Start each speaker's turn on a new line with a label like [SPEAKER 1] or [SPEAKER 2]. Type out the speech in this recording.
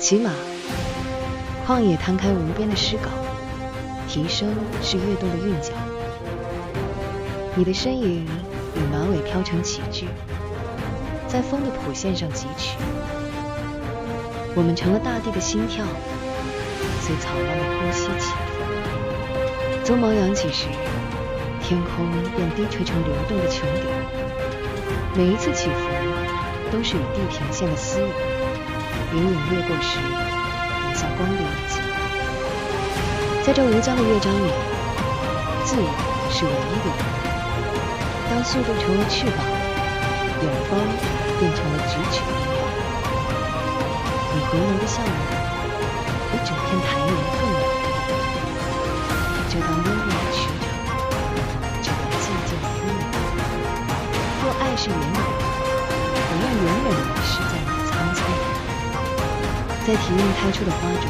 [SPEAKER 1] 骑马，旷野摊开无边的诗稿，提升是跃动的韵脚。你的身影与马尾飘成旗帜，在风的谱线上疾驰。我们成了大地的心跳，随草浪的呼吸起伏。鬃毛扬起时，天空便低垂成流动的穹顶。每一次起伏都是与地平线的私语，云影掠过时留下光的印记。在这无疆的乐章里，自由是唯一的语言。当速度成为翅膀，远方变成了咫尺的目标。你回眸的笑容比整片台原更辽阔。就当温润的驰骋，就当静静的温柔。若爱是远远，我愿永远迷失在你的苍苍。在题目开出的花中